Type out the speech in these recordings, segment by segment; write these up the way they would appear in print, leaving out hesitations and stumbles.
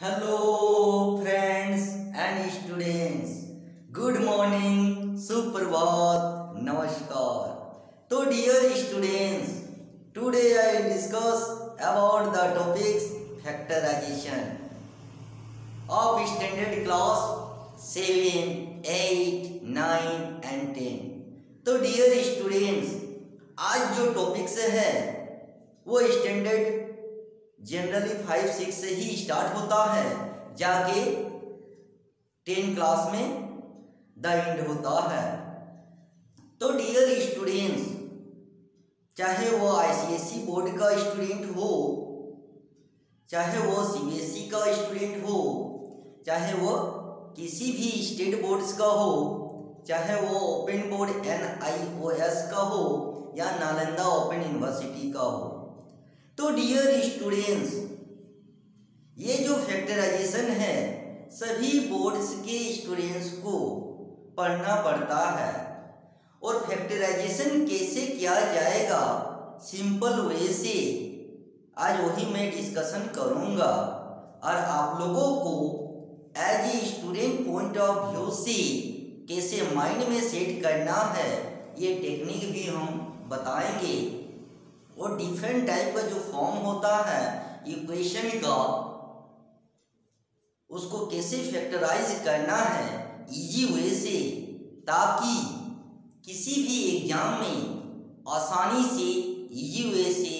Hello friends and students. Good morning, सुप्रभात, नमस्कार. तो dear students, today I will discuss about the topics factorization of standard class 7, 8, 9 and 10. तो dear students, आज जो topics है वो स्टैंडर्ड जनरली 5, 6 से ही स्टार्ट होता है, जाके 10 क्लास में द एंड होता है. तो डियर स्टूडेंट्स, चाहे वो आईसीएसई बोर्ड का स्टूडेंट हो, चाहे वो सीबीएसई का स्टूडेंट हो, चाहे वो किसी भी स्टेट बोर्ड्स का हो, चाहे वो ओपन बोर्ड NIOS का हो या नालंदा ओपन यूनिवर्सिटी का हो. तो डियर स्टूडेंट्स, ये जो फैक्टराइजेशन है सभी बोर्ड्स के स्टूडेंट्स को पढ़ना पड़ता है. और फैक्टराइजेशन कैसे किया जाएगा सिंपल वे से, आज वही मैं डिस्कशन करूंगा. और आप लोगों को as a student point of view से कैसे माइंड में सेट करना है ये टेक्निक भी हम बताएंगे. और डिफरेंट टाइप का जो फॉर्म होता है इक्वेशन का, उसको कैसे फैक्टराइज करना है इजी वे से, ताकि किसी भी एग्जाम में आसानी से इजी वे से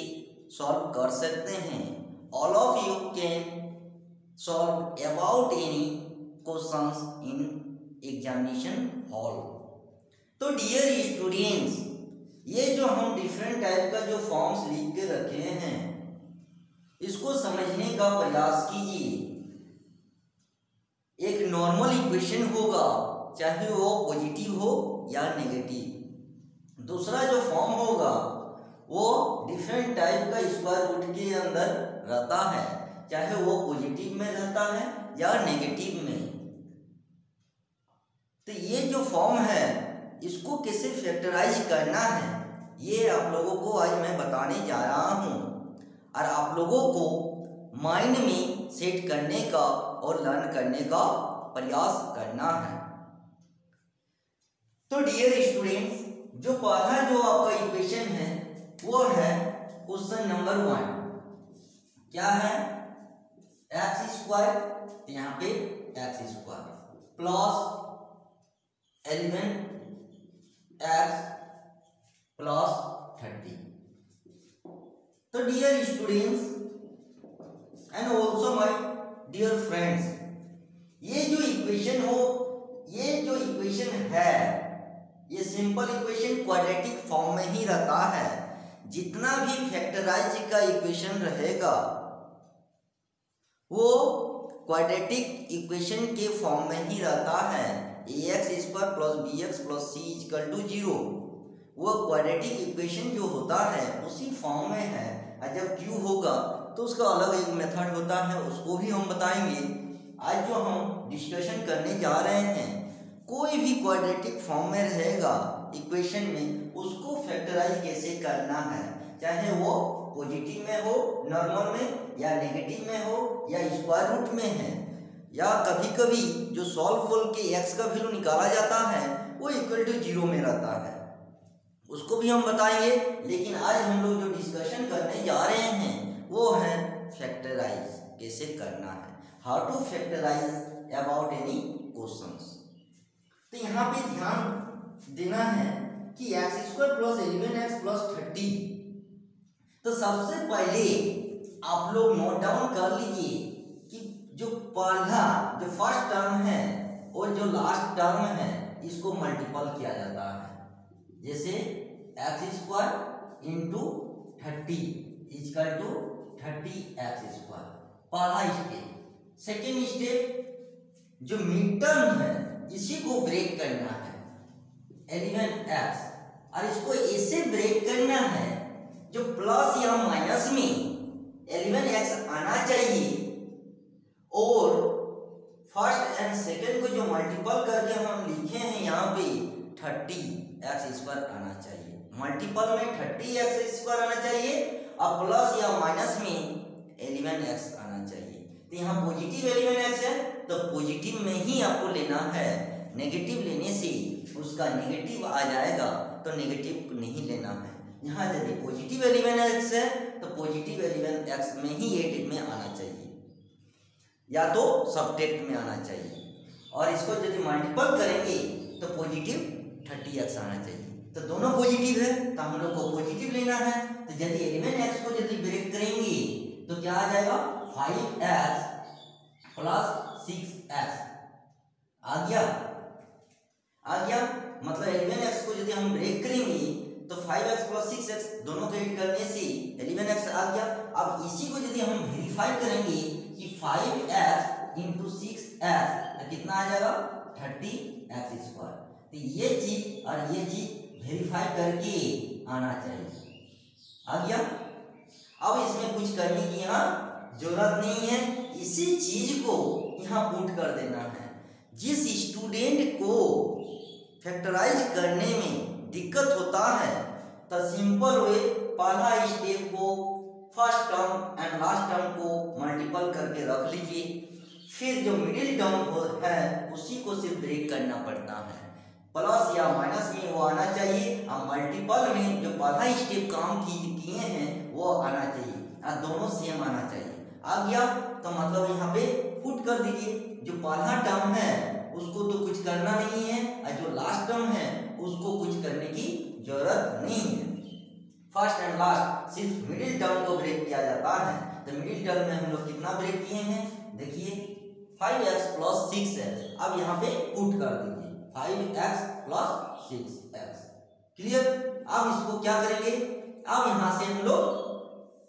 सॉल्व कर सकते हैं. All of you can solve about any questions in examination hall. तो डियर स्टूडेंट्स, ये जो हम डिफरेंट टाइप का जो फॉर्म्स लिख के रखे हैं इसको समझने का प्रयास कीजिए. एक नॉर्मल इक्वेशन होगा, चाहे वो पॉजिटिव हो या नेगेटिव. दूसरा जो फॉर्म होगा वो डिफरेंट टाइप का स्क्वायर रूट के अंदर रहता है, चाहे वो पॉजिटिव में रहता है या नेगेटिव में. तो ये जो फॉर्म है इसको कैसे फैक्टराइज करना है ये आप लोगों को आज मैं बताने जा रहा हूँ. और आप लोगों को माइंड में सेट करने का और लर्न करने का प्रयास करना है. तो डियर स्टूडेंट्स, जो पहला जो आपका इक्वेशन है वो है क्वेश्चन नंबर 1. क्या है? एक्स स्क्वायर, यहाँ पे x square plus 11x plus 30. तो dear students and also my dear friends, ये जो इक्वेशन है ये सिंपल इक्वेशन क्वाड्रेटिक फॉर्म में ही रहता है. जितना भी फैक्टराइज का इक्वेशन रहेगा वो क्वाड्रेटिक इक्वेशन के फॉर्म में ही रहता है. ax square plus bx plus c equal to 0 वो क्वाड्रेटिक इक्वेशन जो होता है उसी फॉर्म में है. और जब q होगा तो उसका अलग एक मेथड होता है, उसको भी हम बताएंगे. आज जो हम डिस्कशन करने जा रहे हैं, कोई भी क्वाड्रेटिक फॉर्म में रहेगा इक्वेशन में, उसको फैक्टराइज कैसे करना है, चाहे वो पॉजिटिव में हो, नॉर्मल में, या नेगेटिव में हो, या स्क्वायर रूट में है, या कभी कभी जो सॉल्व खोल के x का वैल्यू निकाला जाता है वो इक्वल टू 0 में रहता है, उसको भी हम बताएंगे. लेकिन आज हम लोग जो डिस्कशन करने जा रहे हैं वो है फैक्टराइज कैसे करना है, how to factorise about any questions. तो यहाँ पे ध्यान देना है कि x square plus 11x plus 30. तो सबसे पहले आप लोग नोट डाउन कर लीजिए कि जो पहला जो फर्स्ट टर्म है और जो लास्ट टर्म है इसको मल्टीपल किया जाता है. जैसे x square into 30 equal to 30x square, पहला स्टेप. सेकेंड स्टेप जो मिड टर्म है इसी को ब्रेक करना है 11x, और इसको ऐसे ब्रेक करना है जो प्लस या माइनस में 11x आना चाहिए, और फर्स्ट एंड सेकेंड को जो मल्टीपल करके हम लिखे हैं यहाँ पे 30x स्क्वायर आना चाहिए. मल्टीपल में 30x स्क्वायर आना चाहिए और प्लस या माइनस में 11x आना चाहिए. तो यहाँ पॉजिटिव एलिमेंट एक्स है तो पॉजिटिव में ही आपको लेना है, नेगेटिव लेने से उसका नेगेटिव आ जाएगा तो नेगेटिव नहीं लेना है। यहाँ यदि पॉजिटिव एलिमेंट एक्स है तो पॉजिटिव एलिमेंट एक्स में ही एडिट में आना चाहिए या तो सबट्रैक्ट में आना चाहिए, और इसको यदि मल्टीपल करेंगे तो पॉजिटिव 30x आना चाहिए। तो दोनों पॉजिटिव है तो हम लोग को पॉजिटिव लेना है। तो यदि एलिमेंट x को यदि ब्रेक करेंगे तो क्या आ जाएगा 5x प्लस 6x आ गया मतलब एलिमेंट x को यदि हम ब्रेक करेंगे तो 5x प्लस 6x दोनों को ऐड करने से एलिमेंट x आ गया। अब इसी को यदि हम वेरीफाई करेंगे कि 5x इंटू 6x तो कितना आ जाएगा 30x स्क्वायर। तो ये चीज और ये चीज वेरीफाई करके आना चाहिए, आ गया। अब इसमें कुछ करने की यहाँ जरूरत नहीं है, इसी चीज को यहाँ पुट कर देना है। जिस स्टूडेंट को फैक्टराइज करने में दिक्कत होता है तो सिंपल वे पहला स्टेप को first term and last term को मल्टीपल करके रख लीजिए, फिर जो मिडिल टर्म है उसी को सिर्फ ब्रेक करना पड़ता है, प्लस या माइनस में वो आना चाहिए और मल्टीपल में जो पहला स्टेप काम किए हैं वो आना चाहिए और दोनों सेम आना चाहिए। आ गया तो मतलब यहाँ पे पुट कर दीजिए, जो पहला टर्म है उसको तो कुछ करना नहीं है और जो लास्ट टर्म है उसको कुछ करने की जरूरत नहीं है। फर्स्ट एंड लास्ट सिर्फ मिडिल टर्म को ब्रेक किया जाता है। तो मिडिल टर्म में हम लोग कितना ब्रेक किए हैं, देखिए 5x प्लस 6x। अब यहाँ पे पुट कर दीजिए 5x प्लस 6x, क्लियर। अब इसको क्या करेंगे, अब यहाँ से हम लोग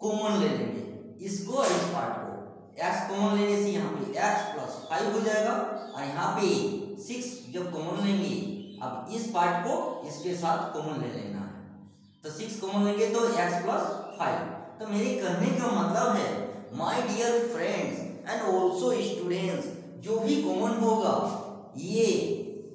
कॉमन ले लेंगे इसको और इस पार्ट को, x कॉमन लेने से यहाँ पे x प्लस 5 हो जाएगा और यहाँ पे 6 जब कॉमन लेंगे अब इस पार्ट को इसके साथ कॉमन ले लेना है, तो 6 कॉमन लेंगे तो x प्लस 5। तो मेरे कहने का मतलब है my dear friends and also students, जो भी कॉमन होगा ये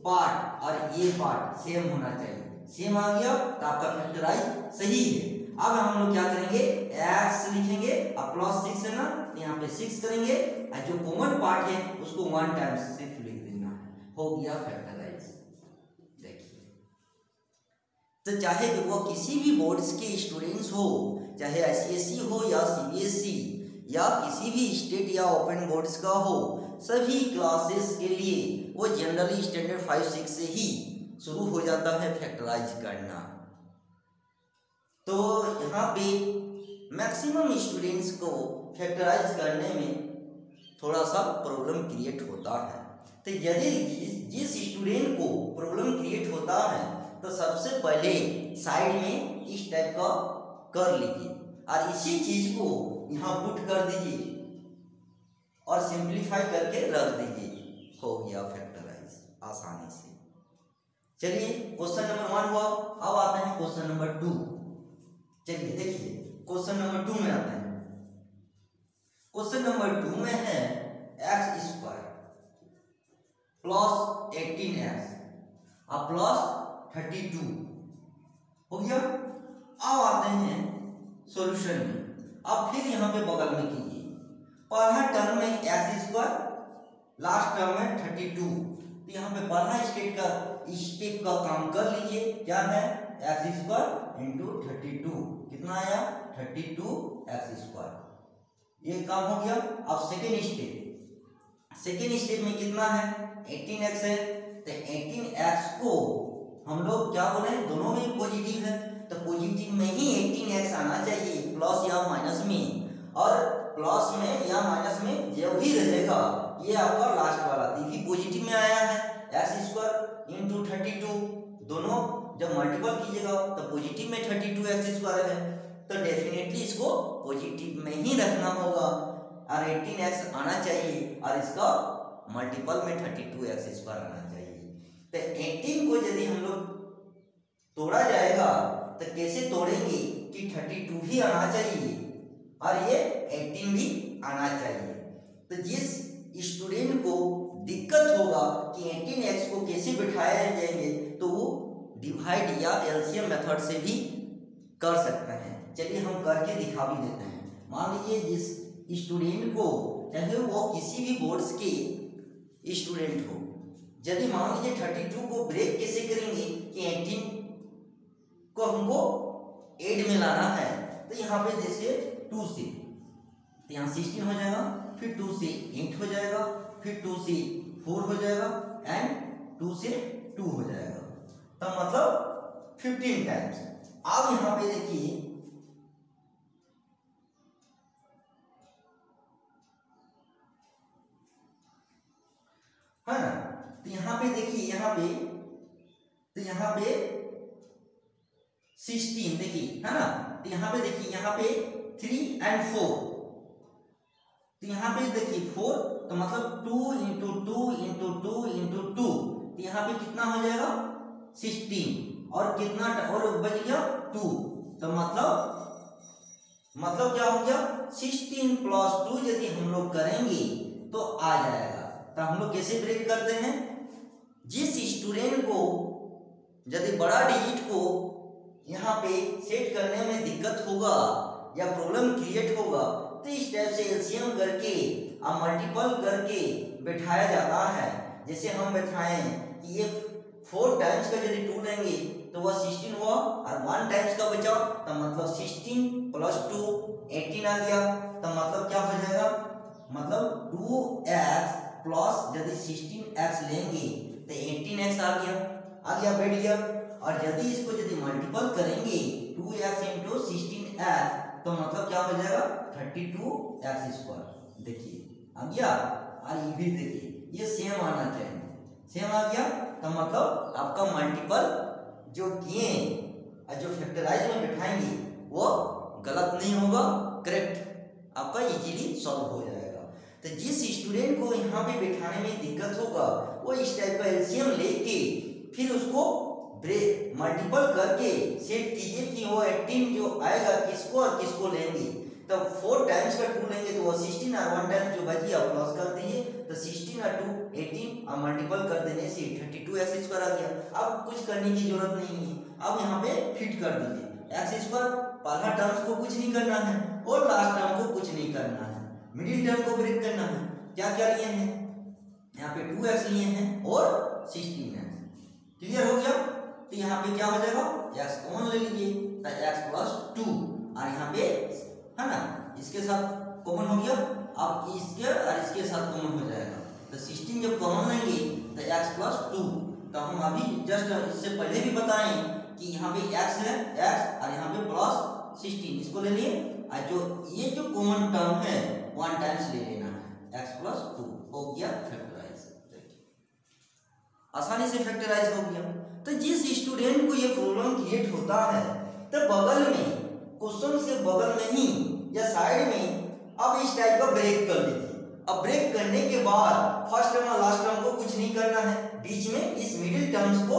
पार्ट और ये पार्ट सेम होना चाहिए। सेम आ गया तो आपका फैक्टराइज सही है। अब हम लोग क्या करेंगे, x लिखेंगे और प्लस 6 है ना, यहाँ पे 6 करेंगे और जो कॉमन पार्ट है उसको 1 टाइम सिर्फ लिख देना है, हो गया फैक्टराइज। देखिए तो चाहे वो किसी भी बोर्ड्स के स्टूडेंट्स हो, चाहे ICSE हो या CBSE या किसी भी स्टेट या ओपन बोर्ड्स का हो, सभी क्लासेस के लिए वो जनरली स्टैंडर्ड 5-6 से ही शुरू हो जाता है फैक्टराइज करना। तो यहाँ पे मैक्सिमम स्टूडेंट्स को फैक्टराइज करने में थोड़ा सा प्रॉब्लम क्रिएट होता है। तो यदि जिस स्टूडेंट को प्रॉब्लम क्रिएट होता है तो सबसे पहले साइड में इस टाइप का कर लीजिए और इसी चीज को यहाँ पुट कर दीजिए और सिंप्लीफाई करके रख दीजिए, हो गया फैक्टराइज आसानी से। चलिए क्वेश्चन नंबर 1 हुआ, अब आते हैं क्वेश्चन नंबर 2। चलिए देखिए क्वेश्चन नंबर 2 में आते हैं। क्वेश्चन नंबर 2 में है x स्क्वायर प्लस 18x और प्लस 32 हो गया। अब आते हैं सॉल्यूशन में। अब फिर यहाँ पे बगल में कीजिए, पहला टर्म में x स्क्वायर, लास्ट टर्म में 32। तो यहाँ पे पहला स्टेप का काम कर लीजिए, क्या है x स्क्वायर इंटू 32, कितना आया 32x स्क्वायर, ये काम हो गया। अब सेकेंड स्टेप में कितना है 18x है, तो 18x को हम लोग क्या बोले, दोनों में पॉजिटिव है तो पॉजिटिव में ही 18x आना चाहिए, प्लस या माइनस में, और प्लस में या माइनस में जो भी रहेगा ये आपका लास्ट वाला भी पॉजिटिव में आया है। x स्क्वायर इंटू 32 दोनों जब मल्टीपल कीजिएगा तो पॉजिटिव में 32x स्क्वायर है, तो डेफिनेटली इसको पॉजिटिव में ही रखना होगा और 18x आना चाहिए और इसका मल्टीपल में 32x स्क्वायर आना चाहिए। तो 18 को यदि हम लोग तोड़ा जाएगा तो कैसे तोड़ेंगे कि 32 भी आना चाहिए और ये 18 भी आना चाहिए। तो जिस स्टूडेंट को दिक्कत होगा कि 18x को कैसे बिठाया जाएंगे तो वो डिवाइड या एलसीएम मेथड से भी कर सकते हैं। चलिए हम करके दिखा भी देते हैं। मान लीजिए जिस स्टूडेंट को, चाहे वो किसी भी बोर्ड्स के स्टूडेंट हो, यदि मान लीजिए 32 को ब्रेक कैसे करेंगे कि 18 को हमको 8 में लाना है, तो यहाँ पे जैसे 2 से, तो यहाँ 16 हो जाएगा, फिर 2 से 8 हो जाएगा, फिर 2 से 4 हो जाएगा एंड 2 से 2 हो जाएगा, तो मतलब 15 टाइम्स। अब यहाँ पे देखिए है ना, तो यहाँ पे देखिए, यहाँ पे तो यहाँ पे 16 देखिए है ना, तो यहाँ पे देखिए, यहाँ पे 3 और 4, तो यहाँ पे देखिए 4, तो मतलब 2 इंटू 2 इंटू 2 इंटू 2, तो यहाँ पे कितना हो जाएगा 16, और कितना और बच गया 2, तो मतलब क्या हो गया 16 प्लस 2 यदि हम लोग करेंगे तो आ जाएगा। तो हम लोग कैसे ब्रेक करते हैं, जिस स्टूडेंट को यदि बड़ा डिजिट को यहाँ पे सेट करने में दिक्कत होगा या प्रॉब्लम क्रिएट होगा, तो इस टाइप से एलसीएम करके और मल्टीपल करके बैठाया जाता है। जैसे हम बैठाएं कि ये 4 टाइम्स का यदि 2 लेंगे तो वह 16 हुआ, और 1 टाइम्स का बचा, तो मतलब 16 प्लस 2 18 आ गया, तो मतलब क्या हो जाएगा, मतलब 2x प्लस यदि 16x लेंगे तो 18x आ गया बैठ गया, और यदि इसको यदि मल्टीपल करेंगे 2x इंटू 16x, तो मतलब क्या हो जाएगा 32x²। देखिए आ गया, और ये भी देखिए ये सेम आना चाहिए, सेम आ गया, तो मतलब आपका मल्टीपल जो किए और जो फैक्टराइज में बैठाएंगे वो गलत नहीं होगा, करेक्ट आपका इजीली सॉल्व हो जाएगा। तो जिस स्टूडेंट को यहाँ पे बैठाने में दिक्कत होगा वो इस टाइप का एलसीएम लेके फिर उसको ब्रेक मल्टीपल करके सेट कीजिए कि वो 18 जो आएगा किसको और किसको लेंगे। तो 4 टाइम्स का 2 लेंगे तो वो 16, और 1 टाइम जो बची आप प्लस कर दीजिए, तो 16 और 2 18, और मल्टीपल कर देने से 32x² आ गया। अब कुछ करने की जरूरत नहीं है, अब यहाँ पे फिट कर दीजिए x², पहला टर्म्स को कुछ नहीं करना है और लास्ट टर्म को कुछ नहीं करना है, मिडिल टर्म को ब्रेक करना है। क्या क्या लिए हैं, यहाँ पे 2x लिए हैं और 16x, क्लियर हो गया। तो यहाँ पे क्या हो जाएगा, x कॉमन ले लीजिए, तो x + 2, और यहाँ पे है ना इसके साथ कॉमन हो गया, अब इसके और इसके साथ कॉमन हो जाएगा, तो 16 जब कॉमन लेंगे तो x + 2, तो हम अभी जस्ट इससे पहले भी बताएं कि यहाँ पे x है, x और यहाँ पे +16 इसको ले लिए, और जो ये जो कॉमन टर्म है 1 टाइम्स ले लेना है, x + 2 हो गया फैक्टराइज, आसानी से फैक्टराइज हो गया। तो जिस स्टूडेंट को ये प्रॉब्लम क्रिएट होता है तो बगल में क्वेश्चन से बगल में ही या साइड में अब इस टाइप का ब्रेक कर लीजिए। अब ब्रेक करने के बाद फर्स्ट टर्म और लास्ट टर्म को कुछ नहीं करना है, बीच में इस मिडिल टर्म्स को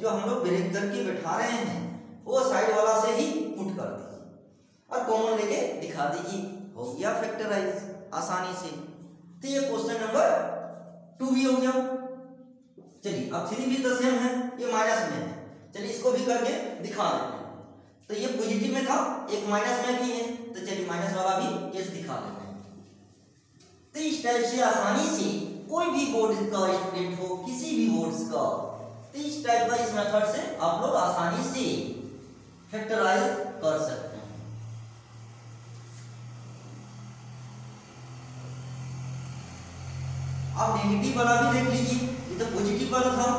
जो हम लोग ब्रेक करके बैठा रहे हैं वो साइड वाला से ही पुट कर दीजिए और कॉमन लेके दिखा दीजिए, हो गया फैक्टराइज आसानी से। तो ये क्वेश्चन नंबर 2 भी हो गया। चलिए अब 3 भी तो सेम है, ये माइनस में है, चलिए इसको भी करके दिखा देते हैं। तो ये पॉजिटिव में था, एक माइनस में भी है, तो चलिए माइनस वाला भी केस दिखा देते हैं। तो इस टाइप से आसानी से कोई भी बोर्ड का स्टूडेंट हो, किसी भी बोर्ड्स का, तो इस टाइप का इस मेथड से आप लोग आसानी से फैक्टराइज कर सकते हैं। अब नेगेटिव वाला भी देख लीजिए, ये तो पॉजिटिव वाला था,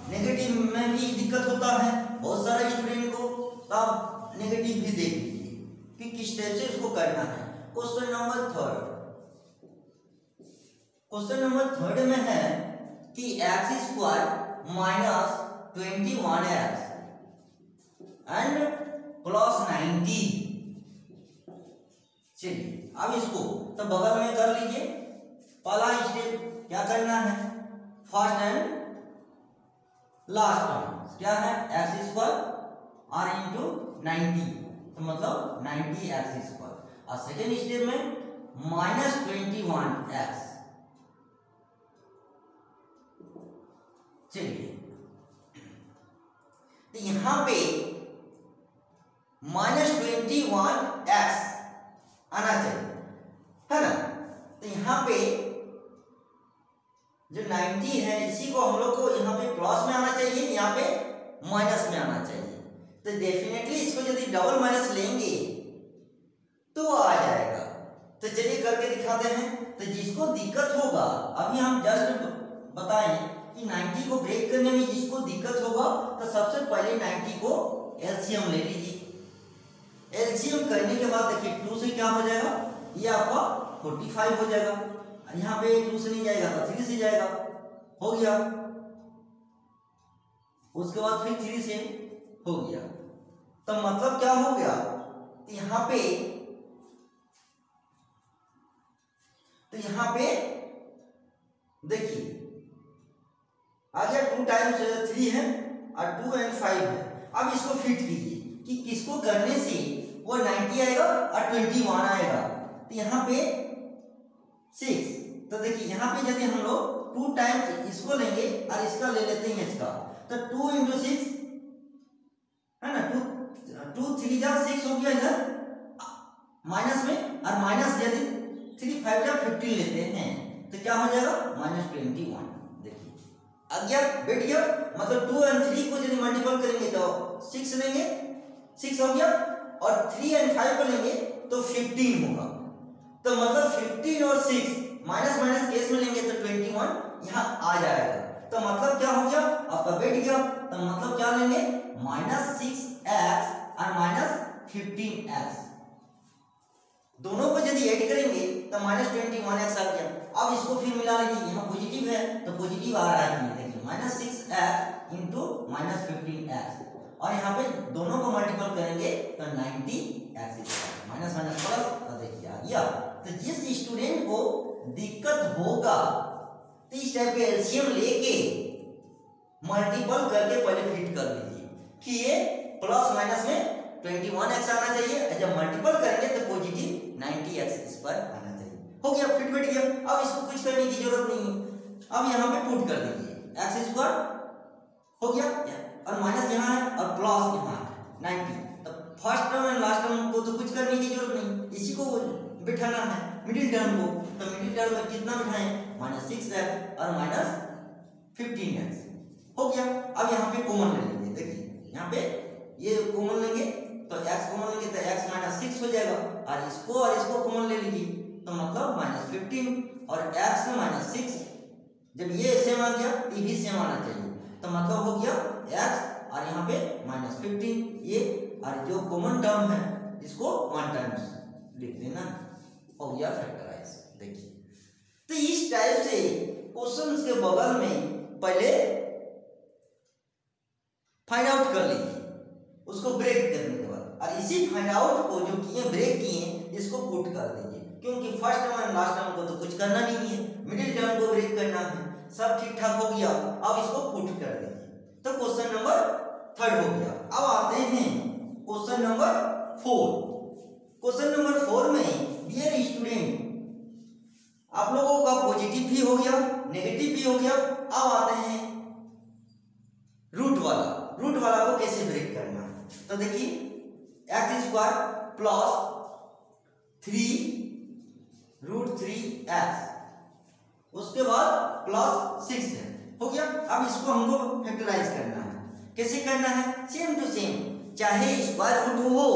नेगेटिव में भी दिक्कत होता है बहुत सारे स्टूडेंट को, तो आप नेगेटिव भी देख लीजिए कि किस टाइप से इसको करना है। क्वेश्चन नंबर 3 में है कि x² - 21x एंड +90। चलिए अब इसको तो बगल में कर लीजिए। पहला स्टेप क्या करना है, फर्स्ट एंड लास्ट टर्म क्या है, x² और इंटू 90, तो मतलब 90x², और सेकेंड स्टेप में -21x। चलिए तो यहां पे -21x आना चाहिए, है ना, यहाँ पे जो 90 है इसी को हम लोग को यहाँ पे प्लस में आना चाहिए, यहाँ पे माइनस में आना चाहिए। तो डेफिनेटली इसको यदि डबल माइनस लेंगे तो आ जाएगा। तो चलिए करके दिखाते हैं। तो जिसको दिक्कत होगा, अभी हम जस्ट बताएं कि 90 को ब्रेक करने में जिसको दिक्कत होगा तो सबसे पहले 90 को एलसीएम ले लीजिए। एलसीएम करने के बाद देखिए 2 से क्या हो जाएगा, ये आपका 45 हो जाएगा। यहाँ पे 2 से नहीं जाएगा तो 3 से जाएगा, हो गया। उसके बाद फिर 3 से हो गया। तो मतलब क्या हो गया, यहाँ पे देखिए आ गया 2 टाइम्स 3 है और 2 and 5 है। अब इसको फिट कीजिए कि किसको करने से वो 90 आएगा और 21 आएगा। तो यहाँ पे 6, तो देखिए यहाँ पे यदि हम लोग 2 टाइम्स इसको लेंगे और इसका ले लेते हैं इसका, तो 2 into 6 है ना, 2 3 जा 6 हो गया इधर माइनस में, और माइनस यदि 3 5 जा 15 लेते हैं तो क्या हो जाएगा -21। देखिए अज्ञात बैठ गया, मतलब 2 and 3 को यदि मल्टीपल करेंगे तो 6 लेंगे, 6 हो गया, और 3 and 5 को लेंगे तो 15 होगा। तो मतलब 15 और 6 माइनस माइनस केस में लेंगे तो 21 यहाँ आ जाएगा। तो मतलब क्या हो गया, आपका बैठ गया। तो मतलब क्या लेंगे, -6x और -15x, दोनों को यदि ऐड करेंगे तो -21x आ गया। अब इसको फिर मिला लीजिए, यहाँ पॉजिटिव है तो पॉजिटिव आ रहा है, देखिए -6x इंटू -15x, और यहाँ पे दोनों को मल्टीपल करेंगे तो 90x, माइनस माइनस प्लस, तो देखिए आ गया। तो जिस स्टूडेंट को दिक्कत होगा तो इस टाइप के एलसीएम लेके मल्टीपल करके पहले फिट कर लीजिए कि ये प्लस माइनस में 21x आना चाहिए, जब मल्टीपल करेंगे तो पॉजिटिव 90x इस पर आना चाहिए। हो गया, फिट बैठ गया। अब इसको कुछ करने की जरूरत नहीं है, अब यहाँ पे पुट कर दीजिए, x² हो गया, और माइनस यहाँ है और प्लस यहाँ है 90। तो फर्स्ट टर्म और लास्ट टर्म को तो कुछ करने की जरूरत नहीं, इसी को बिठाना है मिडिल टर्म को। तो मिडिल टर्म में कितना बिठाएं, -6x और -15x, हो गया। अब यहाँ पे कॉमन ले लेंगे, देखिए यहाँ पे ये कॉमन लेंगे तो x कॉमन लेंगे तो x -6 हो जाएगा, और इसको कॉमन ले लीजिए तो मतलब -15 और x -6, जब ये सेम आ गया तो ये भी सेम आना चाहिए, तो मतलब हो गया x और यहाँ पे -15 ये, और जो कॉमन टर्म है इसको 1 टाइम्स लिख देना, हो गया फैक्टराइज। देखिए तो इस टाइप से क्वेश्चंस के बगल में पहले फाइंड आउट कर लीजिए, उसको ब्रेक करने के बाद, और इसी फाइंड आउट को जो किए ब्रेक किए इसको पुट कर दीजिए, क्योंकि फर्स्ट टर्म और लास्ट टर्म को तो कुछ करना नहीं है, मिडिल टर्म को ब्रेक करना है। सब ठीक ठाक हो गया, अब इसको पुट कर दीजिए। तो क्वेश्चन नंबर 3 हो गया। अब आते हैं क्वेश्चन नंबर 4। क्वेश्चन नंबर 4 में डियर स्टूडेंट, आप लोगों का पॉजिटिव भी हो गया, नेगेटिव भी हो गया। अब आते हैं रूट वाला को कैसे ब्रेक करना है। तो देखिए x² प्लस 3√3x, उसके बाद +6 है, हो गया। अब इसको हमको फैक्टराइज करना है। कैसे करना है, सेम टू सेम, चाहे स्क्वायर रूट हो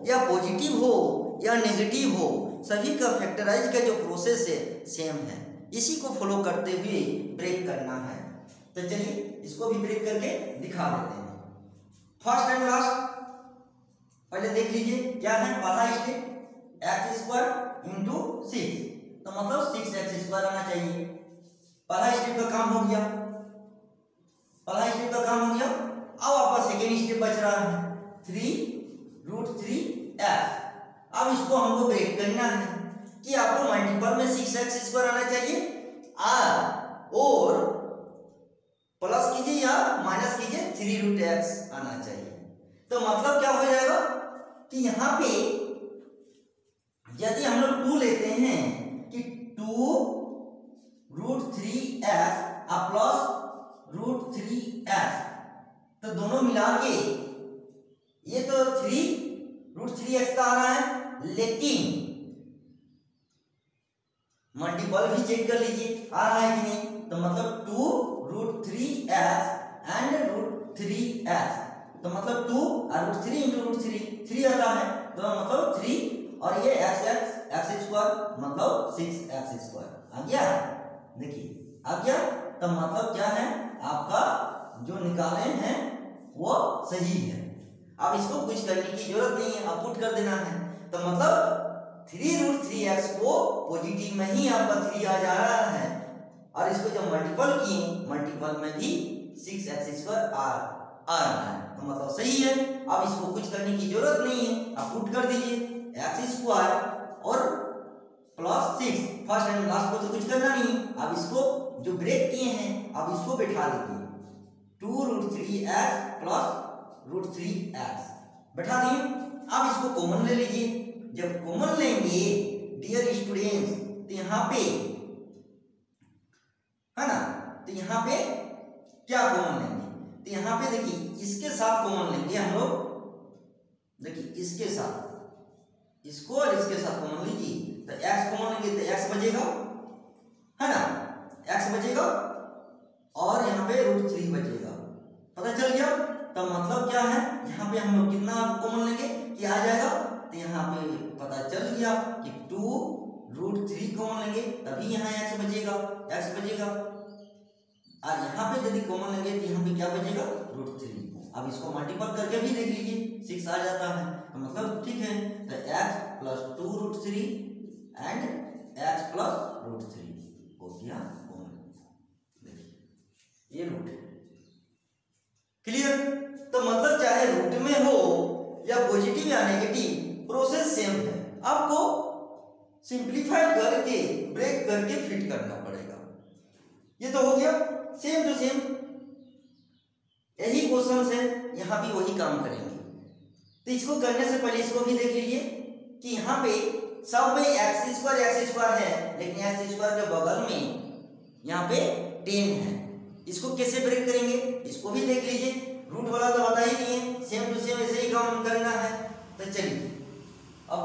या पॉजिटिव हो या नेगेटिव हो, सभी का फैक्टराइज का जो प्रोसेस है सेम है, इसी को फॉलो करते हुए ब्रेक करना है। तो चलिए इसको भी ब्रेक करके दिखा देते हैं। फर्स्ट एंड लास्ट पहले देख लीजिए क्या है। पहला स्टेप x² इंटू 6, तो मतलब 6x² आना चाहिए। पहला स्टेप का काम हो गया, अब आपका सेकेंड स्टेप बच रहा है 3√3x। अब इसको हमको ब्रेक करना है कि आपको मल्टीपल में 6x² आना चाहिए, और प्लस कीजिए या माइनस कीजिए 3√x आना चाहिए। तो मतलब क्या हो जाएगा कि यहाँ पे यदि हम लोग 2 लेते हैं कि 2√3x प्लस √3x, तो दोनों मिला के ये तो 3√3x का आ रहा है, लेकिन मल्टीपल भी चेक कर लीजिए आ रहा है कि नहीं। तो मतलब 2√3x एंड √3x, तो मतलब 2 और √3 इंटू √3 3 आता है, तो मतलब 3 और ये x स्क्वायर मतलब 6x²। आ गया, देखिए आ गया। तो मतलब क्या है, आपका जो निकाले हैं वो सही है। अब इसको कुछ करने की जरूरत नहीं है, आप पुट कर देना है। तो मतलब 3√3x को पॉजिटिव में ही आपका 3 आ जा रहा है, और इसको जब मल्टीपल किए, मल्टीपल में भी 6x² आ रहा है, तो मतलब सही है। अब इसको कुछ करने की जरूरत नहीं है, आप पुट कर दीजिए x² और +6, फर्स्ट एंड लास्ट को तो कुछ करना नहीं। अब इसको जो ब्रेक किए हैं, अब इसको बैठा लीजिए, 2√3x + √3x बैठा दिए। अब इसको कॉमन ले लीजिए। जब कॉमन लेंगे डियर स्टूडेंट्स, तो यहाँ पे है ना, तो यहाँ पे क्या कॉमन लेंगे, तो यहाँ पे देखिए इसके साथ कॉमन लेंगे हम लोग। देखिए इसके साथ, इसको और इसके साथ कॉमन लीजिए, तो x कॉमन लेंगे तो x बचेगा, है ना, x बचेगा और यहाँ पे √3 बचेगा। पता चल गया। तो मतलब क्या है, यहाँ पे हम लोग कितना कॉमन लेंगे कि आ जाएगा, तो यहाँ पे पता चल गया कि 2√3 कॉमन लेंगे तभी यहाँ x बचेगा, और यहाँ पे यदि कॉमन लेंगे तो यहाँ पे क्या बचेगा, √3। अब इसको मल्टीपल करके भी देख लीजिए, 6 आ जाता है, तो मतलब ठीक है। तो x + 2√3 एंड x + √3 हो गया कॉमन। देखिए ये रूट है, क्लियर। तो मतलब चाहे रूट में हो या पॉजिटिव या नेगेटिव, प्रोसेस सेम है। आपको सिंपलीफाई करके ब्रेक करके फिट करना पड़ेगा। ये तो हो गया सेम टू सेम, यही क्वेश्चन है, यहाँ भी वही काम करेंगे। तो इसको करने से पहले इसको भी देख लीजिए कि यहाँ पे सब में x² है, लेकिन x² के बगल में यहाँ पे 10 है। इसको कैसे ब्रेक करेंगे, इसको भी देख लीजिए। रूट वाला तो बता ही नहीं है, सेम टू सेम ऐसे ही काम करना है। तो चलिए अब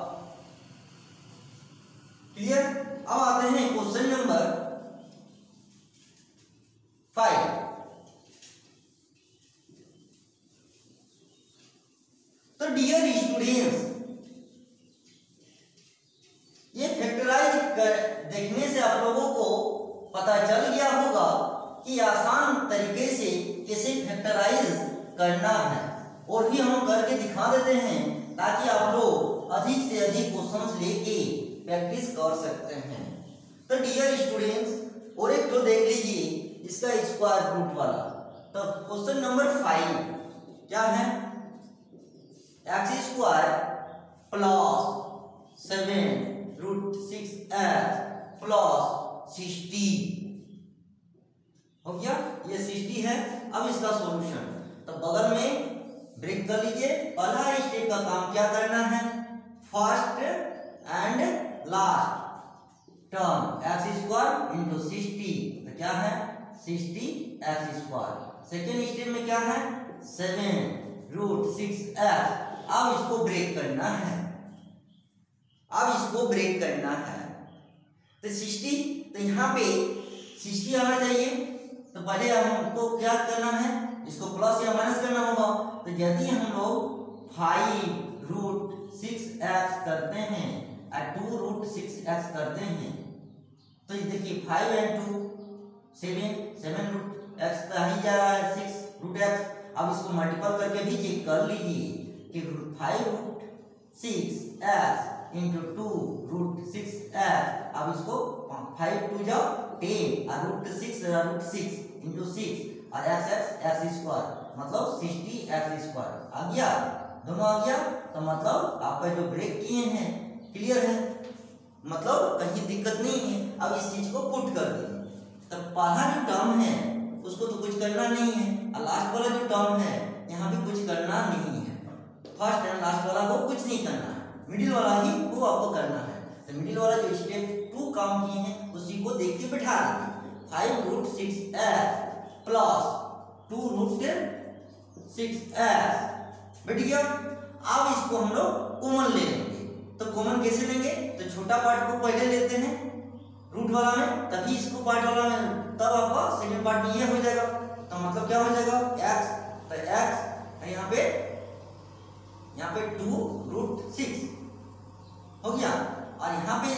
क्लियर। अब आते हैं क्वेश्चन नंबर 5। तो डियर स्टूडेंट्स, ये फैक्टराइज देखने से आप लोगों को पता चल गया होगा कि आसान तरीके से कैसे फैक्टराइज करना है, और भी हम करके दिखा देते हैं ताकि आप लोग अधिक से अधिक क्वेश्चंस लेके प्रैक्टिस कर सकते हैं। तो डियर स्टूडेंट्स, और एक तो देख लीजिए इसका स्क्वायर रूट वाला। तो क्वेश्चन नंबर 5 क्या है, x² + 7√6x + 60 हो गया, ये 60 है। अब इसका सॉल्यूशन, तो बगल में ब्रेक कर लीजिए। पहला स्टेप का काम क्या करना है, first and last term x² × 60, तो क्या है 60x²। सेकेंड स्टेप में क्या है 7√6x। अब इसको ब्रेक करना है, तो 60, तो यहाँ पे 60 आना चाहिए। तो पहले हमको क्या करना है, इसको प्लस या माइनस करना होगा। तो यदि हम लोग 5√6x करते हैं और 2√6x करते हैं, तो ये देखिए 5 and 2 7√x तो ही जा रहा है 6√x। अब इसको मल्टीपल करके भी चेक कर लीजिए कि 5√6x × 2√6x। अब इसको 5 2 जाओ 10 और √6 × 6 और x² मतलब 60x²। आ गया, दोनों आ गया। तो मतलब आपका जो ब्रेक किए हैं क्लियर है, मतलब कहीं दिक्कत नहीं है। अब इस चीज को पुट कर देंगे। तो पहला जो टर्म है उसको तो कुछ करना नहीं है, और लास्ट वाला जो टर्म है यहाँ भी कुछ करना नहीं है। फर्स्ट एंड लास्ट वाला को कुछ नहीं करना है, मिडिल वाला ही वो आपको करना है। तो मिडिल वाला जो स्टेप 2 काम किए हैं उसी को देख के बैठा देंगे। 5√6x + 2√6x बैठ गया। अब इसको हम लोग कॉमन ले लेंगे। तो कॉमन कैसे लेंगे, तो छोटा पार्ट को पहले लेते हैं, रूट वाला में, तभी इसको पार्ट वाला में, तब आपका सेकंड पार्ट में ये हो जाएगा। तो मतलब क्या हो जाएगा x, तो x यहाँ पे 2√6 हो गया, और यहाँ पे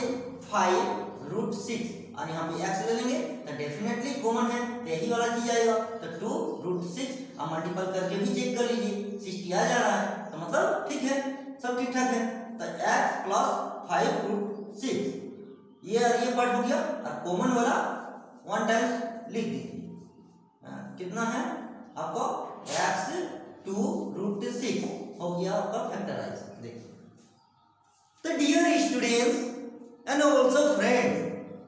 5√6 और यहाँ पे x ले लेंगे तो डेफिनेटली कॉमन है, तो यही वाला चीज आएगा। तो 2√6 और मल्टीपल करके भी चेक कर लीजिए, 60 आ जा रहा है, तो मतलब ठीक है, सब ठीक ठाक है। तो x प्लस 5√6 ये पार्ट हो गया, और कॉमन वाला 1 टाइम्स लिख दीजिए। कितना है आपका x 2√6 हो गया आपका फैक्टराइज। देखिए तो dear students and also friends,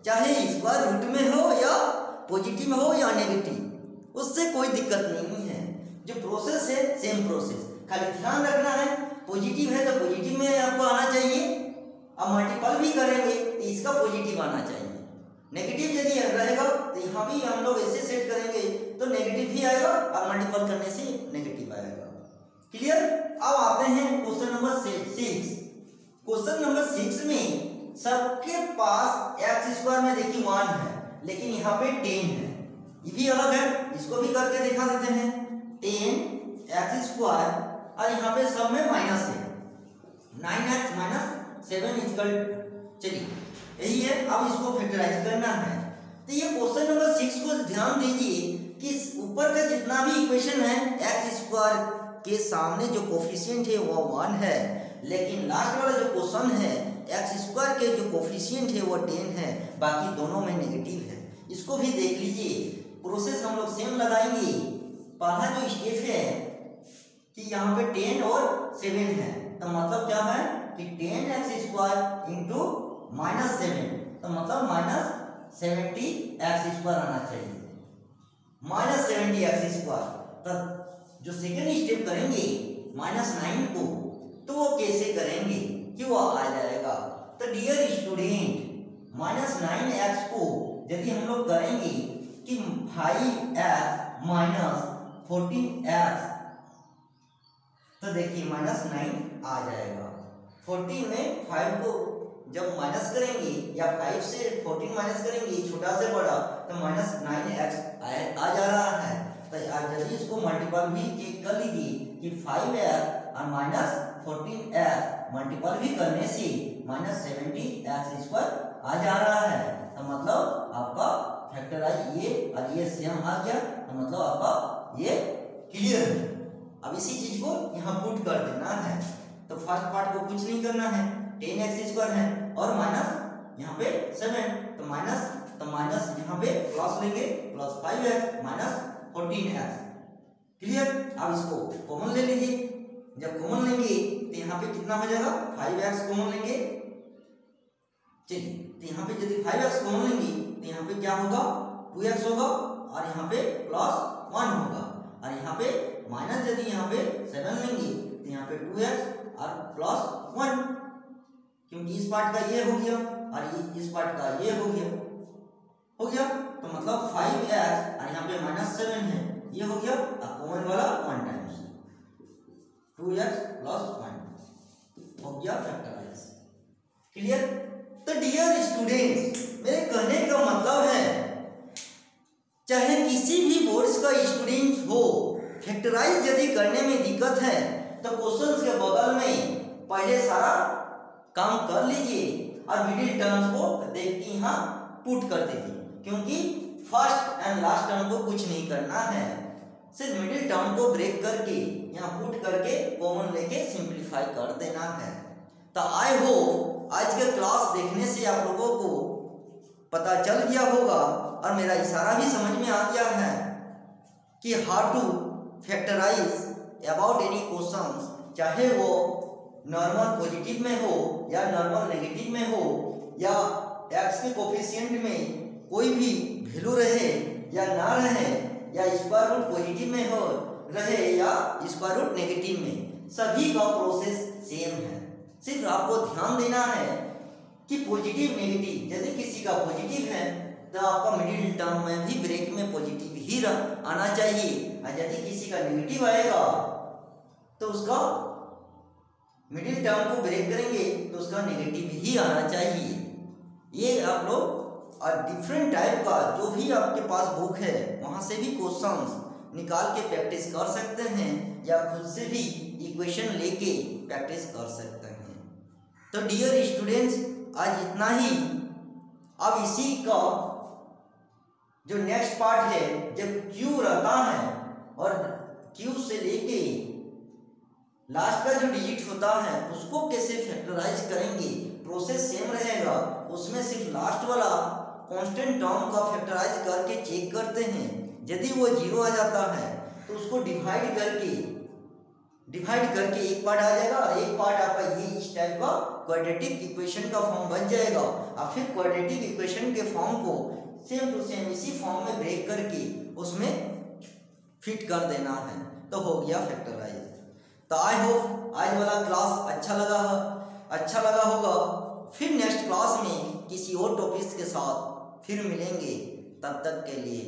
चाहे स्क्वायर रूट में हो या पॉजिटिव में हो या नेगेटिव, उससे कोई दिक्कत नहीं है। जो प्रोसेस है सेम प्रोसेस, खाली ध्यान रखना है पॉजिटिव है तो पॉजिटिव में आपको आना चाहिए, अब मल्टीपल भी करेंगे तो इसका पॉजिटिव आना चाहिए। नेगेटिव यदि रहेगा तो यहाँ भी हम लोग ऐसे सेट करेंगे तो नेगेटिव ही आएगा, और मल्टीपल करने से नेगेटिव आएगा। क्लियर? अब आते हैं क्वेश्चन नंबर 6। क्वेश्चन नंबर 6 में सबके पास एक्स स्क्वायर में देखिए 1 है, लेकिन यहाँ पे 10 है, ये भी अलग है, इसको भी करके दिखा देते हैं। 10 x² और यहाँ पे सब में माइनस है, 9x - 7 इक्वल, चलिए यही है। अब इसको फैक्टराइज करना है, तो ये क्वेश्चन नंबर 6 को ध्यान दीजिए कि ऊपर का जितना भी इक्वेशन है x² के सामने जो कोफिशिएंट है वो 1 है, लेकिन लास्ट वाला जो क्वेश्चन है x² के जो कोफिशिएंट है वो 10 है, बाकी दोनों में नेगेटिव है। इसको भी देख लीजिए, प्रोसेस हम लोग सेम लगाएंगे। पहला जो स्टेप है कि यहाँ पे 10 और 7 है, तो मतलब क्या है कि 10x² इंटू -7, तो मतलब -70x² आना चाहिए, -70x²। तब जो सेकेंड स्टेप करेंगे -9 को, तो वो कैसे करेंगे कि वो आ जाएगा। तो डियर स्टूडेंट, -9x को यदि हम लोग करेंगे कि 5x - 14x, तो देखिए -9 आ जाएगा। 14 में 5 को जब माइनस करेंगे या 5 से 14 माइनस करेंगे छोटा से बड़ा, तो -9x आ जा रहा है। तो यदि इसको मल्टीपल भी चेक कर लीजिए कि 5x और -14x मल्टीपल भी करने से -70x² आ जा रहा है, तो मतलब आपका फैक्टराइज ये और ये सेम आ गया, तो मतलब आपका ये क्लियर है। अब इसी चीज को यहाँ पुट कर देना है। तो फर्स्ट पार्ट को कुछ नहीं करना है, 10x² है और माइनस यहाँ पे 7, तो माइनस यहाँ पे प्लस लेंगे, +5x - 14x। क्लियर? अब इसको कॉमन ले लीजिए, जब कॉमन लेंगे तो यहाँ पे कितना हो जाएगा, 5x कॉमन लेंगे। चलिए, तो यहाँ पे यदि 5x कॉमन लेंगे तो यहाँ पे क्या होगा, 2x होगा, और यहाँ पे +1 होगा, और यहाँ पे माइनस यदि यहाँ पे 7 लेंगे तो यहाँ पे 2x और +1, क्योंकि इस पार्ट का ये हो गया और इस पार्ट का ये हो गया, तो मतलब 5x और यहाँ पे -7 है, ये हो गया, और कॉमन वाला 1 टाइम्स 2x + 1 हो गया फैक्टराइज। क्लियर? तो डियर स्टूडेंट्स, मेरे कहने का मतलब है चाहे किसी भी बोर्ड्स का स्टूडेंट हो, फैक्टराइज यदि करने में दिक्कत है तो क्वेश्चन के बगल में पहले सारा काम कर लीजिए और मिडिल टर्म्स को देख के यहाँ पुट कर दीजिए, क्योंकि फर्स्ट एंड लास्ट टर्म को कुछ नहीं करना है, सिर्फ मिडिल टर्म को ब्रेक करके यहाँ पुट करके कॉमन लेके सिंप्लीफाई कर देना है। तो आई होप आज के क्लास देखने से आप लोगों को पता चल गया होगा और मेरा इशारा भी समझ में आ गया है कि how to factorise about any questions, चाहे वो नॉर्मल पॉजिटिव में हो या नॉर्मल नेगेटिव में हो, या एक्स के कोफिशिएंट में कोई भी वैल्यू रहे या ना रहे, या स्क्वायर रूट पॉजिटिव में हो रहे या स्क्वायर रूट नेगेटिव में, सभी का प्रोसेस सेम है। सिर्फ आपको ध्यान देना है कि पॉजिटिव नेगेटिव, यदि किसी का पॉजिटिव है तो आपका मिडिल टर्म में भी ब्रेक में पॉजिटिव ही आना चाहिए, और यदि किसी का नेगेटिव आएगा तो उसका मिडिल टर्म को ब्रेक करेंगे तो उसका नेगेटिव ही आना चाहिए। ये आप लोग और डिफरेंट टाइप का जो भी आपके पास बुक है वहाँ से भी क्वेश्चंस निकाल के प्रैक्टिस कर सकते हैं या खुद से भी इक्वेशन लेके प्रैक्टिस कर सकते हैं। तो डियर स्टूडेंट्स, आज इतना ही। अब इसी का जो नेक्स्ट पार्ट है, जब क्यू रहता है और क्यू से लेके लास्ट का जो डिजिट होता है उसको कैसे फैक्टराइज करेंगे, प्रोसेस सेम रहेगा। उसमें सिर्फ लास्ट वाला कांस्टेंट टर्म का फैक्टराइज करके चेक करते हैं। यदि वो 0 आ जाता है तो उसको डिवाइड करके एक पार्ट आ जाएगा और एक पार्ट आपका ये इस टाइप का क्वाड्रेटिक इक्वेशन का फॉर्म बन जाएगा। और फिर क्वाड्रेटिक इक्वेशन के फॉर्म को सेम टू सेम इसी फॉर्म में ब्रेक करके उसमें फिट कर देना है, तो हो गया फैक्टराइज। तो आई होप आज वाला क्लास अच्छा लगा होगा। फिर नेक्स्ट क्लास में किसी और टॉपिक्स के साथ फिर मिलेंगे। तब तक के लिए